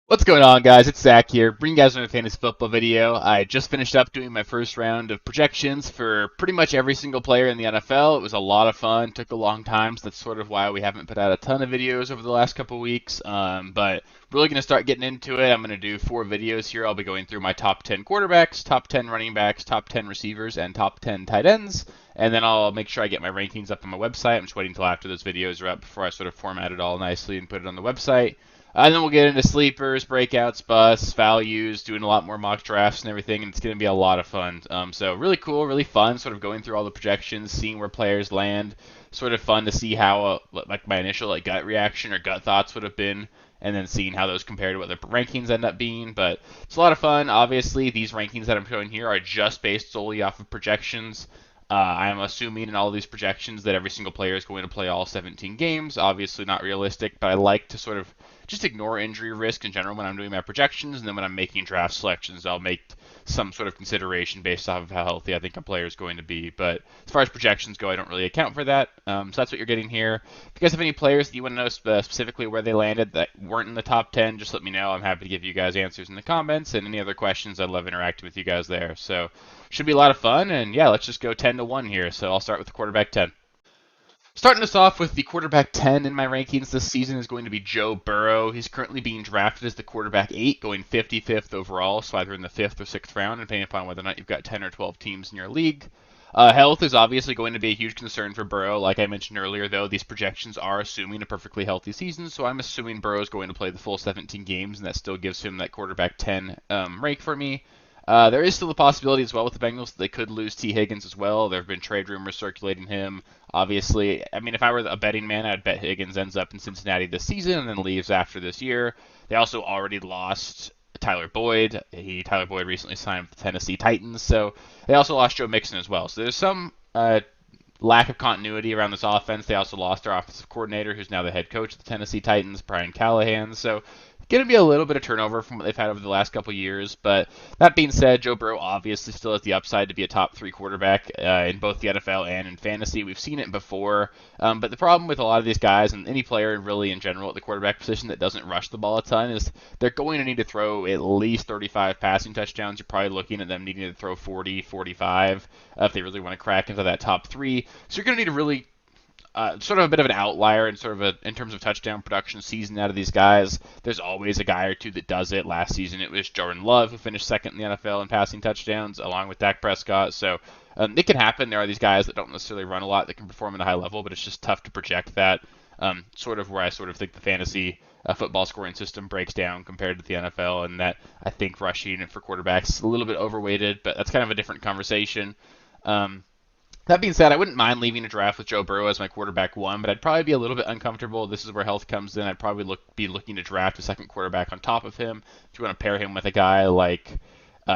What's going on, guys? It's Zach here, bringing you guys another fantasy football video. I just finished up doing my first round of projections for pretty much every single player in the NFL. It was a lot of fun, took a long time, so that's sort of why we haven't put out a ton of videos over the last couple weeks. But really going to start getting into it. I'm going to do 4 videos here. I'll be going through my top 10 quarterbacks, top 10 running backs, top 10 receivers, and top 10 tight ends. And then I'll make sure I get my rankings up on my website. I'm just waiting until after those videos are up before I sort of format it all nicely and put it on the website. And then we'll get into sleepers, breakouts, busts, values, doing a lot more mock drafts and everything, and it's going to be a lot of fun. So really cool, really fun, sort of going through all the projections, seeing where players land. Sort of fun to see how like my initial gut reaction or gut thoughts would have been, and then seeing how those compare to what the rankings end up being. But it's a lot of fun. Obviously, these rankings that I'm showing here are just based solely off of projections. I'm assuming in all of these projections that every single player is going to play all 17 games. Obviously, not realistic, but I like to sort of just ignore injury risk in general when I'm doing my projections, and then when I'm making draft selections, I'll make some sort of consideration based off of how healthy I think a player is going to be. But as far as projections go, I don't really account for that. So that's what you're getting here. If you guys have any players that you want to know specifically where they landed that weren't in the top 10, just let me know. I'm happy to give you guys answers in the comments, and any other questions, I'd love interacting with you guys there. So should be a lot of fun, and yeah, let's just go 10-1 here. So I'll start with the quarterback 10. Starting us off with the quarterback 10 in my rankings this season is going to be Joe Burrow. He's currently being drafted as the quarterback 8, going 55th overall, so either in the 5th or 6th round, depending upon whether or not you've got 10 or 12 teams in your league. Health is obviously going to be a huge concern for Burrow. Like I mentioned earlier, though, these projections are assuming a perfectly healthy season, so I'm assuming Burrow is going to play the full 17 games, and that still gives him that quarterback 10 rank for me. There is still a possibility as well with the Bengals that they could lose T. Higgins as well. There have been trade rumors circulating him. Obviously, I mean, if I were a betting man, I'd bet Higgins ends up in Cincinnati this season and then leaves after this year. They also already lost Tyler Boyd. Tyler Boyd recently signed with the Tennessee Titans, so they also lost Joe Mixon as well. So there's some lack of continuity around this offense. They also lost their offensive coordinator, who's now the head coach of the Tennessee Titans, Brian Callahan. So going to be a little bit of turnover from what they've had over the last couple of years. But that being said, Joe Burrow obviously still has the upside to be a top 3 quarterback in both the NFL and in fantasy. We've seen it before. But the problem with a lot of these guys and any player really in general at the quarterback position that doesn't rush the ball a ton is they're going to need to throw at least 35 passing touchdowns. You're probably looking at them needing to throw 40, 45 if they really want to crack into that top 3. So you're going to need to really sort of a bit of an outlier in in terms of touchdown production season out of these guys. There's always a guy or two that does it. Last season it was Jordan Love who finished second in the NFL in passing touchdowns, along with Dak Prescott. So it can happen. There are these guys that don't necessarily run a lot that can perform at a high level, but it's just tough to project that. Sort of where I sort of think the fantasy football scoring system breaks down compared to the NFL, and that I think rushing for quarterbacks is a little bit overweighted, but that's kind of a different conversation. Um, that being said, I wouldn't mind leaving a draft with Joe Burrow as my quarterback 1, but I'd probably be a little bit uncomfortable. This is where health comes in. I'd probably be looking to draft a second quarterback on top of him. If you want to pair him with a guy like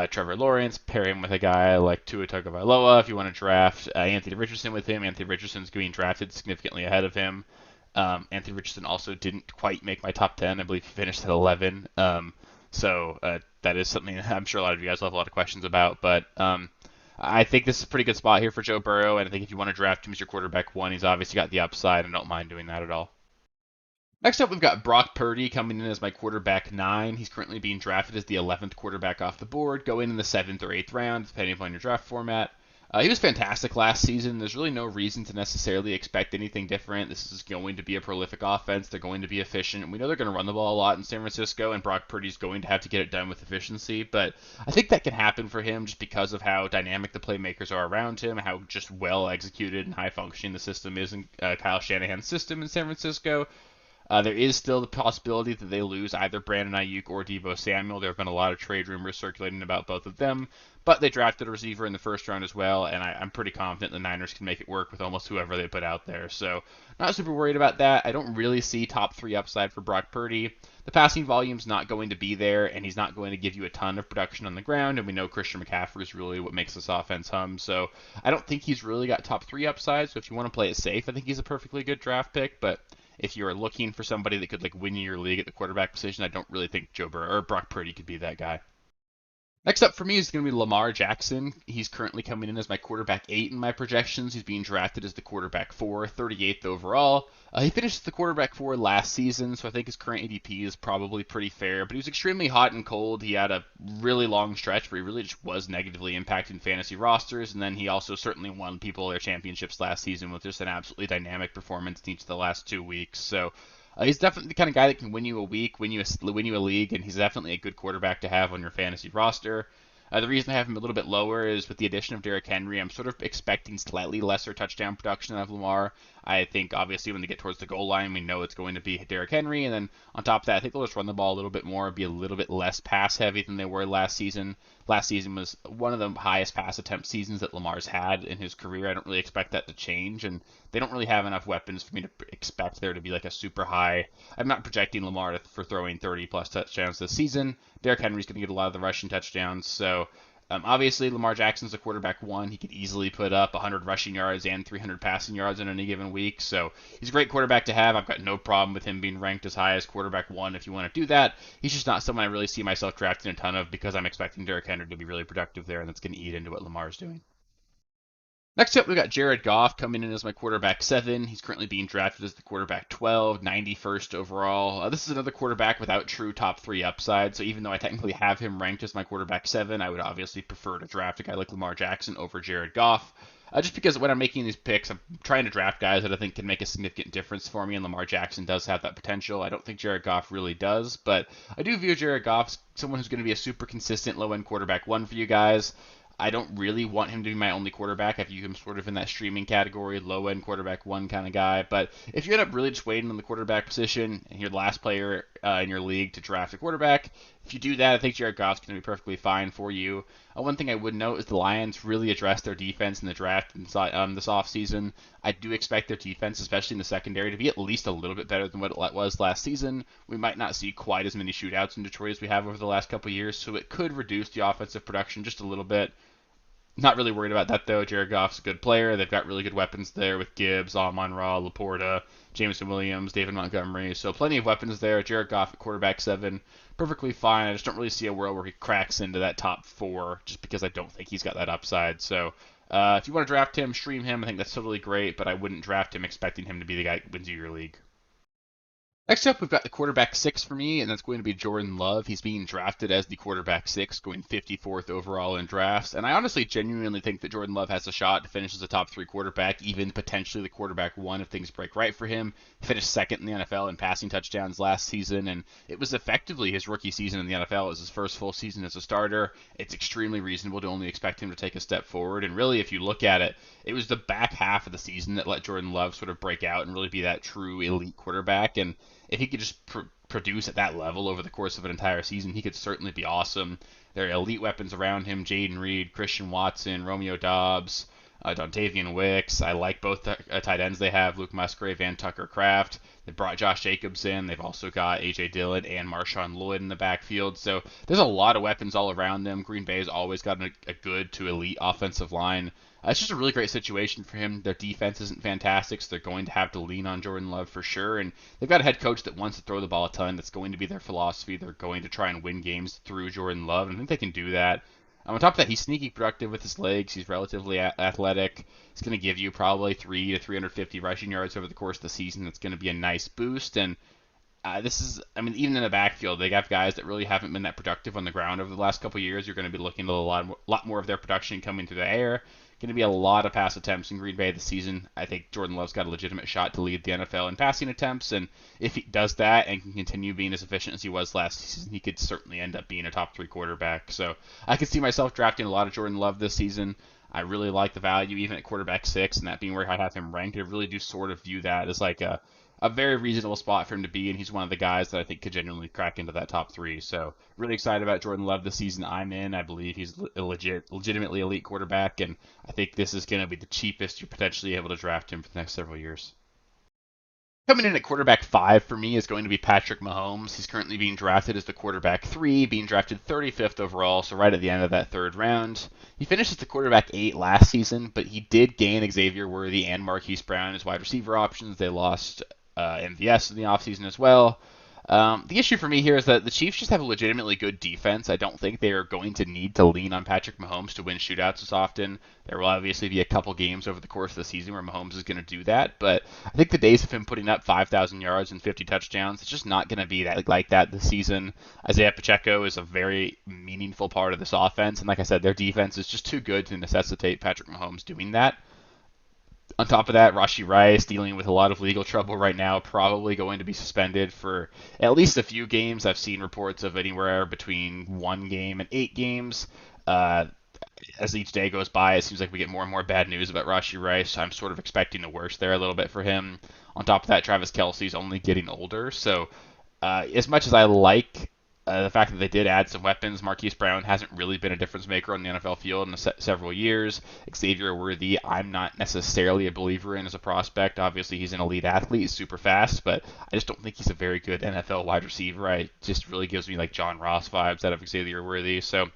Trevor Lawrence, pair him with a guy like Tua Tagovailoa. If you want to draft Anthony Richardson with him, Anthony Richardson's being drafted significantly ahead of him. Anthony Richardson also didn't quite make my top 10. I believe he finished at 11. So that is something I'm sure a lot of you guys will have a lot of questions about, but I think this is a pretty good spot here for Joe Burrow, and I think if you want to draft him as your quarterback 1, he's obviously got the upside, and I don't mind doing that at all. Next up, we've got Brock Purdy coming in as my quarterback 9. He's currently being drafted as the 11th quarterback off the board, going in the 7th or 8th round, depending upon your draft format. He was fantastic last season. There's really no reason to necessarily expect anything different. This is going to be a prolific offense. They're going to be efficient. We know they're going to run the ball a lot in San Francisco, and Brock Purdy's going to have to get it done with efficiency. But I think that can happen for him just because of how dynamic the playmakers are around him, how just well executed and high functioning the system is in Kyle Shanahan's system in San Francisco. There is still the possibility that they lose either Brandon Ayuk or Deebo Samuel. There have been a lot of trade rumors circulating about both of them, but they drafted a receiver in the first round as well, and I'm pretty confident the Niners can make it work with almost whoever they put out there. So not super worried about that. I don't really see top 3 upside for Brock Purdy. The passing volume's not going to be there, and he's not going to give you a ton of production on the ground, and we know Christian McCaffrey is really what makes this offense hum. So I don't think he's really got top 3 upside, so if you want to play it safe, I think he's a perfectly good draft pick, but if you're looking for somebody that could win your league at the quarterback position, I don't really think Joe Burrow or Brock Purdy could be that guy. Next up for me is going to be Lamar Jackson. He's currently coming in as my quarterback 8 in my projections. He's being drafted as the quarterback 4, 38th overall. He finished as the quarterback 4 last season, so I think his current ADP is probably pretty fair. But he was extremely hot and cold. He had a really long stretch where he really just was negatively impacting fantasy rosters, and then he also certainly won people their championships last season with just an absolutely dynamic performance in each of the last 2 weeks. So he's definitely the kind of guy that can win you a week, win you a league, and he's definitely a good quarterback to have on your fantasy roster. The reason I have him a little bit lower is with the addition of Derrick Henry, I'm sort of expecting slightly lesser touchdown production out of Lamar. I think obviously when they get towards the goal line, we know it's going to be Derrick Henry, and then on top of that, I think they'll just run the ball a little bit more, be a little bit less pass heavy than they were last season. Last season was one of the highest pass attempt seasons that Lamar's had in his career. I don't really expect that to change, and they don't really have enough weapons for me to expect there to be like a super high. I'm not projecting Lamar for throwing 30 plus touchdowns this season. Derrick Henry's going to get a lot of the rushing touchdowns, so obviously, Lamar Jackson's a quarterback 1. He could easily put up 100 rushing yards and 300 passing yards in any given week. So he's a great quarterback to have. I've got no problem with him being ranked as high as quarterback 1 if you want to do that. He's just not someone I really see myself drafting a ton of because I'm expecting Derrick Henry to be really productive there, and that's going to eat into what Lamar's doing. Next up, we've got Jared Goff coming in as my quarterback 7. He's currently being drafted as the quarterback 12, 91st overall. This is another quarterback without true top 3 upside, so even though I technically have him ranked as my quarterback 7, I would obviously prefer to draft a guy like Lamar Jackson over Jared Goff. Just because when I'm making these picks, I'm trying to draft guys that I think can make a significant difference for me, and Lamar Jackson does have that potential. I don't think Jared Goff really does, but I do view Jared Goff as someone who's going to be a super consistent low-end quarterback 1 for you guys. I don't really want him to be my only quarterback. I view him sort of in that streaming category, low-end quarterback 1 kind of guy. But if you end up really just waiting on the quarterback position and you're the last player in your league to draft a quarterback, if you do that, I think Jared Goff's going to be perfectly fine for you. One thing I would note is the Lions really addressed their defense in the draft this offseason. I do expect their defense, especially in the secondary, to be at least a little bit better than what it was last season. We might not see quite as many shootouts in Detroit as we have over the last couple of years, so it could reduce the offensive production just a little bit. Not really worried about that, though. Jared Goff's a good player. They've got really good weapons there with Gibbs, Amon-Ra, Laporta, Jameson Williams, David Montgomery. So plenty of weapons there. Jared Goff at quarterback 7, perfectly fine. I just don't really see a world where he cracks into that top 4 just because I don't think he's got that upside. So if you want to draft him, stream him. I think that's totally great, but I wouldn't draft him expecting him to be the guy who wins you your league. Next up, we've got the quarterback 6 for me, and that's going to be Jordan Love. He's being drafted as the quarterback 6, going 54th overall in drafts. And I honestly genuinely think that Jordan Love has a shot to finish as a top 3 quarterback, even potentially the quarterback 1 if things break right for him. He finished 2nd in the NFL in passing touchdowns last season, and it was effectively his rookie season in the NFL. It was his first full season as a starter. It's extremely reasonable to only expect him to take a step forward. And really, if you look at it, it was the back half of the season that let Jordan Love sort of break out and really be that true elite quarterback. And if he could just produce at that level over the course of an entire season, he could certainly be awesome. There are elite weapons around him: Jaden Reed, Christian Watson, Romeo Doubs, Dontavian Wicks. I like both the tight ends they have, Luke Musgrave and Tucker Kraft. They brought Josh Jacobs in. They've also got A.J. Dillon and Marshawn Lloyd in the backfield. So there's a lot of weapons all around them. Green Bay's always got a good to elite offensive line. It's just a really great situation for him. Their defense isn't fantastic, so they're going to have to lean on Jordan Love for sure. And they've got a head coach that wants to throw the ball a ton. That's going to be their philosophy. They're going to try and win games through Jordan Love, and I think they can do that. On top of that, he's sneaky productive with his legs. He's relatively athletic. He's going to give you probably 3 to 350 rushing yards over the course of the season. That's going to be a nice boost. And even in the backfield, they have guys that really haven't been that productive on the ground over the last couple of years. You're going to be looking at a lot more of their production coming through the air. Going to be a lot of pass attempts in Green Bay this season. I think Jordan Love's got a legitimate shot to lead the NFL in passing attempts, and if he does that and can continue being as efficient as he was last season, he could certainly end up being a top 3 quarterback. So I could see myself drafting a lot of Jordan Love this season. I really like the value, even at quarterback 6, and that being where I have him ranked. I really do sort of view that as like a very reasonable spot for him to be, and he's one of the guys that I think could genuinely crack into that top 3. So really excited about Jordan Love this season. I'm in. I believe he's a legitimately elite quarterback, and I think this is going to be the cheapest you're potentially able to draft him for the next several years. Coming in at quarterback 5 for me is going to be Patrick Mahomes. He's currently being drafted as the quarterback 3, being drafted 35th overall, so right at the end of that 3rd round. He finished as the quarterback 8 last season, but he did gain Xavier Worthy and Marquise Brown as wide receiver options. They lost MVS in the offseason as well. The issue for me here is that the Chiefs just have a legitimately good defense. I don't think they are going to need to lean on Patrick Mahomes to win shootouts as often. There will obviously be a couple games over the course of the season where Mahomes is going to do that, but I think the days of him putting up 5,000 yards and 50 touchdowns, it's just not going to be that like that this season. Isaiah Pacheco is a very meaningful part of this offense, and like I said, their defense is just too good to necessitate Patrick Mahomes doing that. On top of that, Rashee Rice dealing with a lot of legal trouble right now, probably going to be suspended for at least a few games. I've seen reports of anywhere between 1 game and 8 games. Uh, as each day goes by, it seems like we get more and more bad news about Rashee Rice. I'm sort of expecting the worst there a little bit for him. On top of that, Travis Kelce's only getting older, so as much as I like the fact that they did add some weapons, Marquise Brown hasn't really been a difference maker on the NFL field in several years. Xavier Worthy, I'm not necessarily a believer in as a prospect. Obviously, he's an elite athlete, he's super fast, but I just don't think he's a very good NFL wide receiver. I just really gives me like John Ross vibes out of Xavier Worthy. So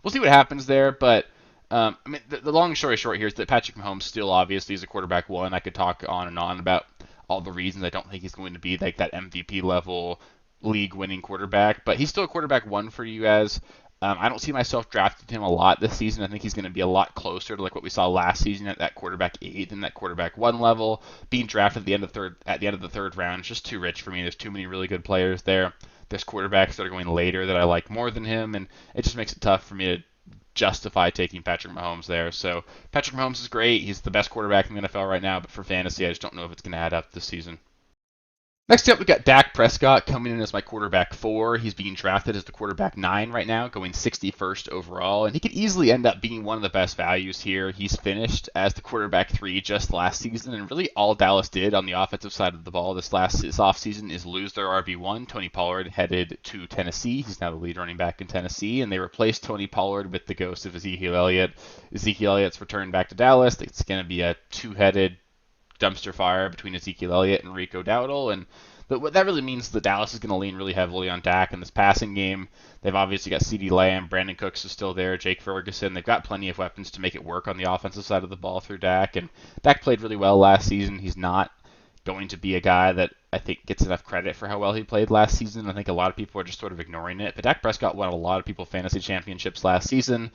we'll see what happens there, but I mean, the long story short here is that Patrick Mahomes still obviously is a quarterback one. I could talk on and on about all the reasons I don't think he's going to be like that MVP level league winning quarterback, but he's still a quarterback one for you guys. I don't see myself drafting him a lot this season. I think he's going to be a lot closer to like what we saw last season at that quarterback 8 and that quarterback 1 level. Being drafted at the end of the third round is just too rich for me. There's too many really good players there. There's quarterbacks that are going later that I like more than him, and it just makes it tough for me to justify taking Patrick Mahomes there. So Patrick Mahomes is great. He's the best quarterback in the NFL right now, but for fantasy, I just don't know if it's going to add up this season. Next up, we got Dak Prescott coming in as my quarterback 4. He's being drafted as the quarterback 9 right now, going 61st overall, and he could easily end up being one of the best values here. He's finished as the quarterback 3 just last season, and really all Dallas did on the offensive side of the ball this offseason is lose their RB1. Tony Pollard headed to Tennessee. He's now the lead running back in Tennessee, and they replaced Tony Pollard with the ghost of Ezekiel Elliott. Ezekiel Elliott's returned back to Dallas. It's going to be a two-headed dumpster fire between Ezekiel Elliott and Rico Dowdle, and what that really means is that Dallas is going to lean really heavily on Dak in this passing game. They've obviously got CeeDee Lamb, Brandon Cooks is still there, Jake Ferguson. They've got plenty of weapons to make it work on the offensive side of the ball through Dak, and Dak played really well last season. He's not going to be a guy that I think gets enough credit for how well he played last season. I think a lot of people are just sort of ignoring it, but Dak Prescott won a lot of people fantasy championships last season.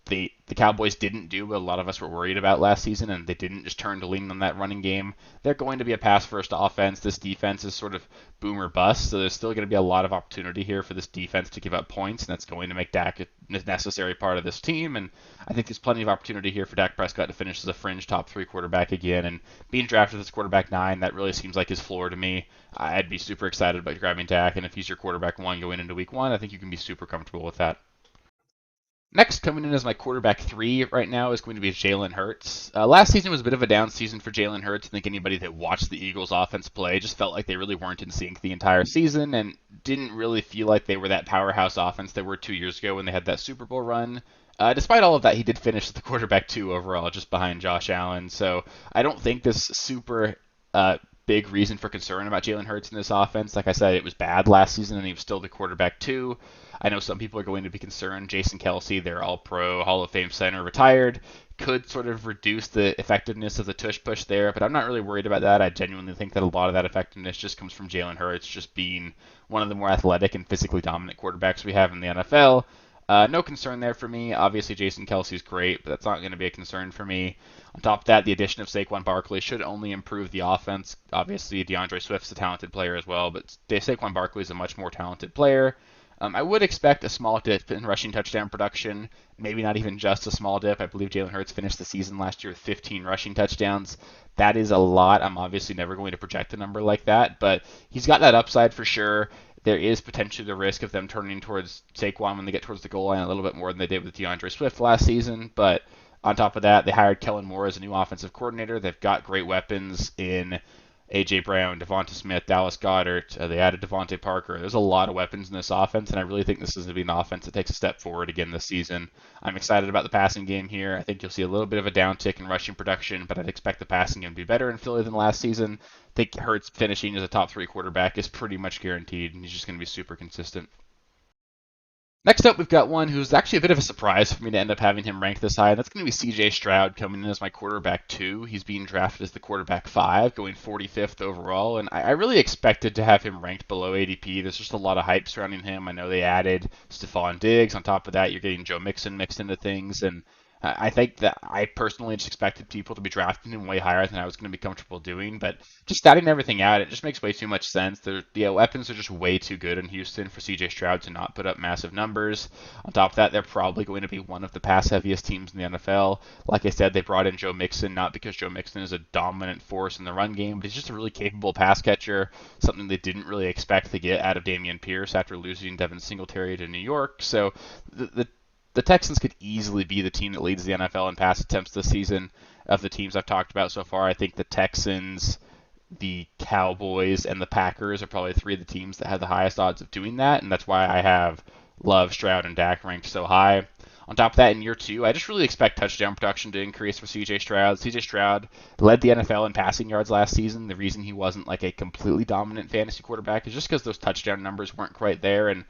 The Cowboys didn't do what a lot of us were worried about last season, and they didn't just turn to lean on that running game. They're going to be a pass-first offense. This defense is sort of boom or bust, so there's still going to be a lot of opportunity here for this defense to give up points, and that's going to make Dak a necessary part of this team. And I think there's plenty of opportunity here for Dak Prescott to finish as a fringe top 3 quarterback again. And being drafted as quarterback 9, that really seems like his floor to me. I'd be super excited about grabbing Dak, and if he's your quarterback 1 going into week 1, I think you can be super comfortable with that. Next, coming in as my quarterback 3 right now is going to be Jaylen Herz. Last season was a bit of a down season for Jaylen Herz. I think anybody that watched the Eagles offense play just felt like they really weren't in sync the entire season and didn't really feel like they were that powerhouse offense they were 2 years ago when they had that Super Bowl run. Despite all of that, he did finish as the quarterback 2 overall, just behind Josh Allen. So I don't think this super big reason for concern about Jaylen Herz in this offense. Like I said, it was bad last season, and he was still the quarterback 2. I know some people are going to be concerned. Jason Kelce, their All-Pro Hall of Fame center, retired. Could sort of reduce the effectiveness of the tush push there, but I'm not really worried about that. I genuinely think that a lot of that effectiveness just comes from Jaylen Hurts just being one of the more athletic and physically dominant quarterbacks we have in the NFL. No concern there for me. Obviously, Jason Kelce's great, but that's not going to be a concern for me. On top of that, the addition of Saquon Barkley should only improve the offense. Obviously, DeAndre Swift's a talented player as well, but Saquon Barkley is a much more talented player. I would expect a small dip in rushing touchdown production, maybe not even just a small dip. I believe Jalen Hurts finished the season last year with 15 rushing touchdowns. That is a lot. I'm obviously never going to project a number like that, but he's got that upside for sure. There is potentially the risk of them turning towards Saquon when they get towards the goal line a little bit more than they did with DeAndre Swift last season, but on top of that, they hired Kellen Moore as a new offensive coordinator. They've got great weapons in A.J. Brown, Devonta Smith, Dallas Goedert. They added Devontae Parker. There's a lot of weapons in this offense, and I really think this is going to be an offense that takes a step forward again this season. I'm excited about the passing game here. I think you'll see a little bit of a downtick in rushing production, but I'd expect the passing game to be better in Philly than last season. I think Hurts finishing as a top 3 quarterback is pretty much guaranteed, and he's just going to be super consistent. Next up, we've got one who's actually a bit of a surprise for me to end up having him ranked this high, and that's going to be C.J. Stroud coming in as my quarterback 2. He's being drafted as the quarterback 5, going 45th overall, and I really expected to have him ranked below ADP. There's just a lot of hype surrounding him. I know they added Stephon Diggs. On top of that, you're getting Joe Mixon mixed into things, and I think that I personally just expected people to be drafting him way higher than I was going to be comfortable doing. But just statting everything out, it just makes way too much sense. The weapons are just way too good in Houston for CJ Stroud to not put up massive numbers. On top of that, they're probably going to be one of the pass heaviest teams in the NFL. Like I said, they brought in Joe Mixon, not because Joe Mixon is a dominant force in the run game, but he's just a really capable pass catcher, something they didn't really expect to get out of Dameon Pierce after losing Devin Singletary to New York. So the Texans could easily be the team that leads the NFL in pass attempts this season. Of the teams I've talked about so far, I think the Texans, the Cowboys, and the Packers are probably 3 of the teams that have the highest odds of doing that, and that's why I have Love, Stroud, and Dak ranked so high. On top of that, in year 2, I just really expect touchdown production to increase for CJ Stroud. CJ Stroud led the NFL in passing yards last season. The reason he wasn't like a completely dominant fantasy quarterback is just because those touchdown numbers weren't quite there, and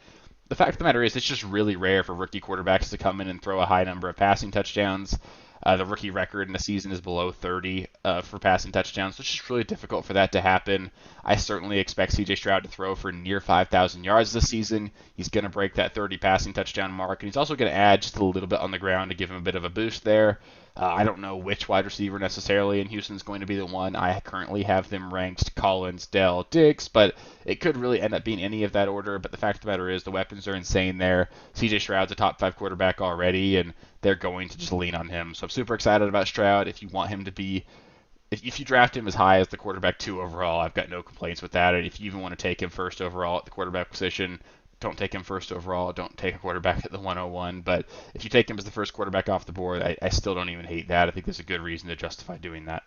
the fact of the matter is, it's just really rare for rookie quarterbacks to come in and throw a high number of passing touchdowns. The rookie record in the season is below 30 for passing touchdowns, so it's just really difficult for that to happen. I certainly expect C.J. Stroud to throw for near 5,000 yards this season. He's going to break that 30 passing touchdown mark, and he's also going to add just a little bit on the ground to give him a bit of a boost there. I don't know which wide receiver necessarily in Houston is going to be the one. I currently have them ranked Collins, Dell, Diggs, but it could really end up being any of that order. But the fact of the matter is the weapons are insane there. CJ Stroud's a top 5 quarterback already, and they're going to just lean on him. So I'm super excited about Stroud. If you want him to be, if you draft him as high as the quarterback 2 overall, I've got no complaints with that. And if you even want to take him first overall at the quarterback position, don't take him first overall. Don't take a quarterback at the 101. But if you take him as the first quarterback off the board, I still don't even hate that. I think there's a good reason to justify doing that.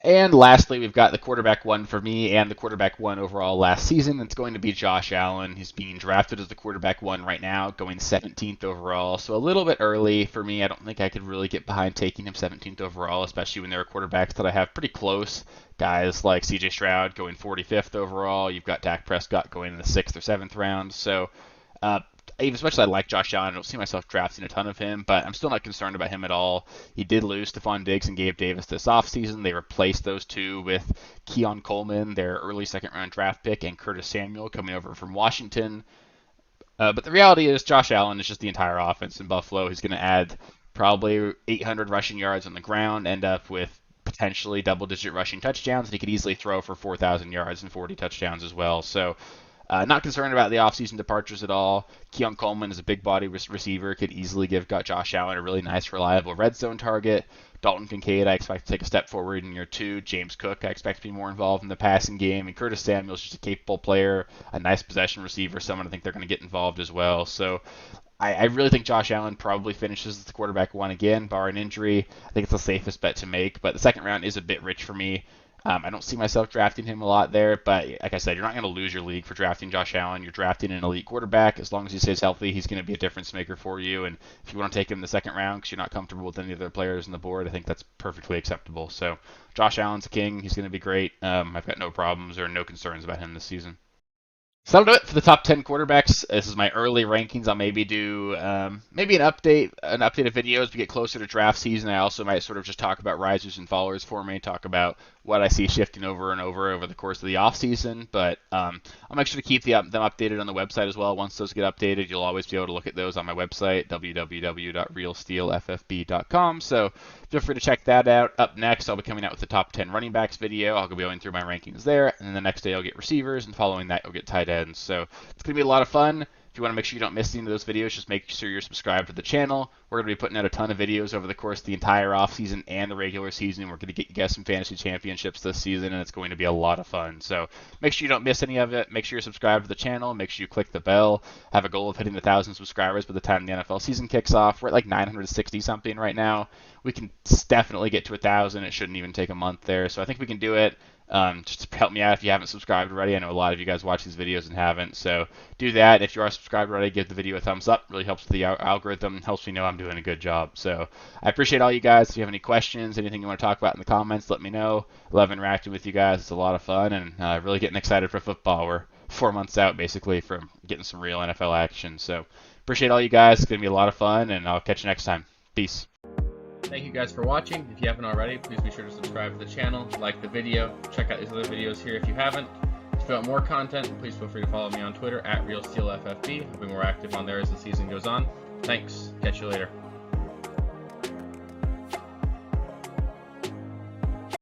And lastly, we've got the quarterback 1 for me and the quarterback 1 overall last season. It's going to be Josh Allen. He's being drafted as the quarterback 1 right now, going 17th overall. So a little bit early for me. I don't think I could really get behind taking him 17th overall, especially when there are quarterbacks that I have pretty close. Guys like CJ Stroud going 45th overall. You've got Dak Prescott going in the 6th or 7th round. So even as much as I like Josh Allen, I don't see myself drafting a ton of him, but I'm still not concerned about him at all. He did lose Stephon Diggs and Gabe Davis this offseason. They replaced those two with Keon Coleman, their early second-round draft pick, and Curtis Samuel coming over from Washington. But the reality is Josh Allen is just the entire offense in Buffalo. He's going to add probably 800 rushing yards on the ground, end up with potentially double-digit rushing touchdowns, and he could easily throw for 4,000 yards and 40 touchdowns as well. So not concerned about the offseason departures at all. Keon Coleman is a big body receiver, could easily give Josh Allen a really nice, reliable red zone target. Dalton Kincaid, I expect to take a step forward in year 2. James Cook, I expect to be more involved in the passing game. And Curtis Samuel's just a capable player, a nice possession receiver, someone I think they're going to get involved as well. So I really think Josh Allen probably finishes as the quarterback 1 again, barring injury. I think it's the safest bet to make, but the second round is a bit rich for me. I don't see myself drafting him a lot there, but like I said, you're not going to lose your league for drafting Josh Allen. You're drafting an elite quarterback. As long as he stays healthy, he's going to be a difference maker for you. And if you want to take him in the second round because you're not comfortable with any other players on the board, I think that's perfectly acceptable. So Josh Allen's a king. He's going to be great. I've got no problems or no concerns about him this season. So that'll do it for the top 10 quarterbacks. This is my early rankings. I'll maybe do maybe an update of videos as we get closer to draft season. I also might sort of just talk about risers and fallers for me, talk about what I see shifting over and over the course of the off season. But I'll make sure to keep them updated on the website as well. Once those get updated, you'll always be able to look at those on my website, www.realsteelffb.com. So feel free to check that out. Up next, I'll be coming out with the top 10 running backs video. I'll be going through my rankings there, and then the next day I'll get receivers, and following that you'll get tight ends. So it's going to be a lot of fun. If you want to make sure you don't miss any of those videos, just make sure you're subscribed to the channel. We're going to be putting out a ton of videos over the course of the entire offseason and the regular season. We're going to get you guys some fantasy championships this season, and it's going to be a lot of fun. So make sure you don't miss any of it. Make sure you're subscribed to the channel. Make sure you click the bell. Have a goal of hitting 1,000 subscribers by the time the NFL season kicks off. We're at like 960 something right now. We can definitely get to 1,000. It shouldn't even take a month there. So I think we can do it. Just help me out if you haven't subscribed already. I know a lot of you guys watch these videos and haven't, so do that. If you are subscribed already, give the video a thumbs up. Really helps with the algorithm, helps me know I'm doing a good job. So I appreciate all you guys. If you have any questions, anything you want to talk about in the comments, let me know. Love interacting with you guys. It's a lot of fun, and really getting excited for football. We're 4 months out, basically, from getting some real NFL action. So appreciate all you guys. It's going to be a lot of fun, and I'll catch you next time. Peace. Thank you guys for watching. If you haven't already, please be sure to subscribe to the channel, like the video, check out these other videos here if you haven't. If you want more content, please feel free to follow me on Twitter at RealSteelFFB. I'll be more active on there as the season goes on. Thanks. Catch you later.